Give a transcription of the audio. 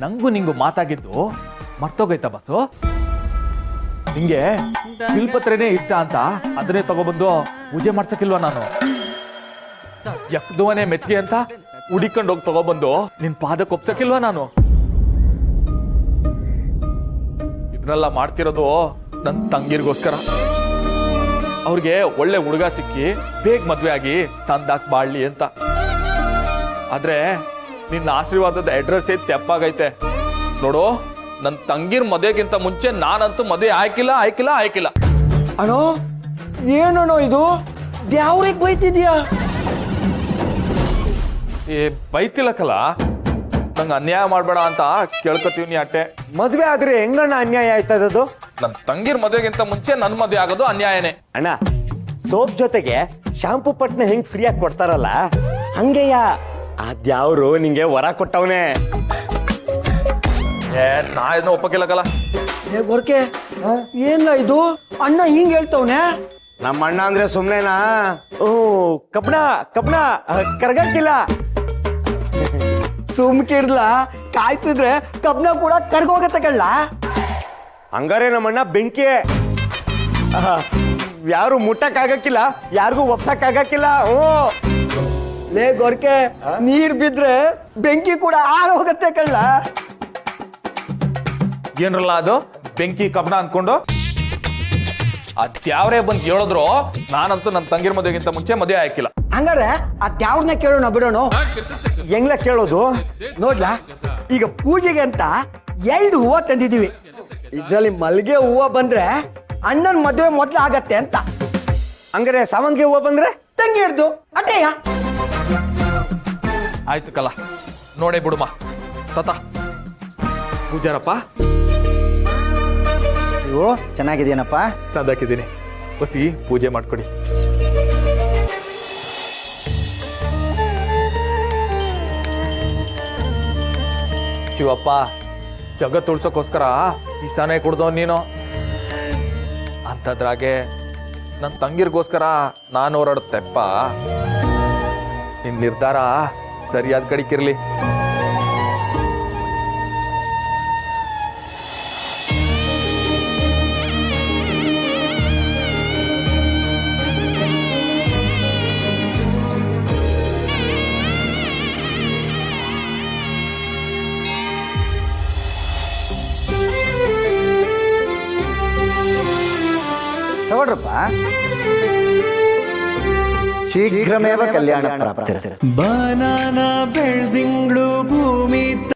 ನಂಗೂ ನಿಂಗು ಮಾತಾಗಿದ್ದು ಮರ್ತೋಗೈತಾ ಬಸ್ಸು? ನಿಂಗೆ ಶಿಲ್ಪತ್ರೇನೆ ಇಷ್ಟ ಅಂತ ಅದನ್ನೇ ತಗೊಬಂದು ಪೂಜೆ ಮಾಡ್ಸಕ್ಕಿಲ್ವಾ ನಾನು? ಯಕ್ದುವನೆ ಮೆಚ್ಚಿಗೆ ಅಂತ ಹುಡಿಕೊಂಡು ಹೋಗಿ ತಗೊಬಂದು ನಿನ್ ಪಾದಕ್ಕೆ ಒಪ್ಸಕ್ಕಿಲ್ವಾ ನಾನು? ಇದನ್ನೆಲ್ಲ ಮಾಡ್ತಿರೋದು ನನ್ ತಂಗಿರ್ಗೋಸ್ಕರ. ಅವ್ರಿಗೆ ಒಳ್ಳೆ ಹುಡುಗ ಸಿಕ್ಕಿ ಬೇಗ ಮದ್ವೆ ಆಗಿ ತಂದಾಕ್ ಬಾಳ್ಲಿ ಅಂತ. ಆದ್ರೆ ನಿನ್ನ ಆಶೀರ್ವಾದದ ಅಡ್ರೆಸ್ ತೆಪ್ಪಾಗೈತೆ ನೋಡು. ನನ್ ತಂಗಿರ್ ಮದುವೆಗಿಂತ ಮುಂಚೆ ನಾನಂತೂ ಮದುವೆ ಆಯ್ಕಿಲ್ಲ. ಅಣ್ಣೋ ಏನೋ ಇದು ದ್ಯಾವ್ರಿಗೆ ಬೈತಿದ್ಯಾ? ಬೈತಿಲ್ಲಕಲ್ಲ, ನಂಗೆ ಅನ್ಯಾಯ ಮಾಡ್ಬೇಡ ಅಂತ ಕೇಳ್ಕೊತೀವಿ ಅಟ್ಟೆ. ಮದ್ವೆ ಆದ್ರೆ ಹೆಂಗಣ್ಣ ಅನ್ಯಾಯ ಆಯ್ತದದು? ನನ್ ತಂಗಿರ್ ಮದುವೆಗಿಂತ ಮುಂಚೆ ನನ್ ಮದುವೆ ಆಗೋದು ಅನ್ಯಾಯನೇ ಅಣ್ಣ. ಸೋಪ್ ಜೊತೆಗೆ ಶಾಂಪೂ ಪಟ್ನ ಹೆಂಗ್ ಫ್ರೀಯಾಗಿ ಕೊಡ್ತಾರಲ್ಲ ಹಂಗೆಯ ಅದ್ಯಾವ್ರು ನಿಂಗೆ ವರ ಕೊಟ್ಟವನೇ. ನಾ ಇದನ್ನ ಒಪ್ಪಕ್ಕಿಲ್ಲಕಲ್ಲ. ಗೊರ್ಕೆ ಏನ ಇದು? ಅಣ್ಣ ಹಿಂಗ್ ಹೇಳ್ತವ್ನೆ. ನಮ್ಮ ಅಣ್ಣ ಅಂದ್ರೆ ಸುಮ್ನೆನಾ? ಓ ಕಬ್ಣ ಕರ್ಗಕ್ಕಿಲ್ಲ. ಸುಮ್ಕಿರ್ಲ ಕಾಯ್ಸಿದ್ರೆ ಕಬ್ನ ಕೂಡ ಕರ್ಗೋಗತ್ತೆ ಕಳ್ಳ. ಹಂಗಾರೆ ನಮ್ಮಣ್ಣ ಬೆಂಕಿ. ಯಾರು ಮುಟ್ಟಕ್ಕಾಗಕ್ಕಿಲ್ಲ, ಯಾರಿಗೂ ಒಪ್ಸಕ್ಕಾಗಕ್ಕಿಲ್ಲ. ಓ ಲೇ ಗೊರ್ಕೆ, ನೀರ್ ಬಿದ್ರೆ ಬೆಂಕಿ ಕೂಡ ಆರೋಗತ್ತೆ ಕಳ್ಳ. ಏನ್ರಲ್ಲ ಅದು ಬೆಂಕಿ ಕಬ್ಣ ಅನ್ಕೊಂಡು? ಅದ್ಯಾವ್ರೇ ಬಂದ್ ಹೇಳಿದ್ರು ನಾನಂತೂ ನನ್ನ ತಂಗಿರ್ ಮದುವೆಗಿಂತ ಮುಂಚೆ ಮದುವೆ ಆಯ್ಕಿಲ್ಲ. ಹಂಗಾರೆ ಅದ್ಯಾವ್ರನ್ನ ಕೇಳೋಣ ಬಿಡೋಣ. ಹೆಂಗ್ಲ ಕೇಳೋದು? ನೋಡ್ಲಾ, ಈಗ ಪೂಜೆಗೆ ಅಂತ 2 ಹೂವ ತಂದಿದೀವಿ. ಇದ್ರಲ್ಲಿ ಮಲ್ಗೆ ಹೂವ ಬಂದ್ರೆ ಅಣ್ಣನ್ ಮದುವೆ ಮೊದ್ಲು ಆಗತ್ತೆ ಅಂತ. ಹಂಗಾರೆ ಸಾವಂತಿಗೆ ಹೂವ ಬಂದ್ರೆ ತಂಗಿರ್ದು ಅಟೇಯ. ಆಯ್ತು ಕಲ್ಲ, ನೋಡೇ ಬಿಡುಮ. ತತ ಪೂಜಾರಪ್ಪ, ಇವು ಚೆನ್ನಾಗಿದೇನಪ್ಪ? ತಂದಾಕಿದ್ದೀನಿ. ಬಸಿ ಪೂಜೆ ಮಾಡ್ಕೊಡಿ. ಶಿವಪ್ಪ, ಜಗತ್ ಉಳ್ಸೋಕ್ಕೋಸ್ಕರ ಈಸಾನೆ ಕುಡ್ದವ್ ನೀನು. ಅಂಥದ್ರಾಗೆ ನನ್ನ ತಂಗಿರ್ಗೋಸ್ಕರ ನಾನು ಹೋರಾಡುತ್ತೆಪ್ಪ. ನಿನ್ ನಿರ್ಧಾರ ಸರಿಯಾದ ಕಡಿಕಿರ್ಲಿ. ತಗೊಳ್ರಪ್ಪ. ಶೀಘ್ರಮೇವ ಕಲ್ಯಾಣ ಪ್ರಾಪ್ತಿರಸ್ತು. ಬನಾನಾ ಬೆಳ್ದಿಂಗ್ಳು ಭೂಮಿ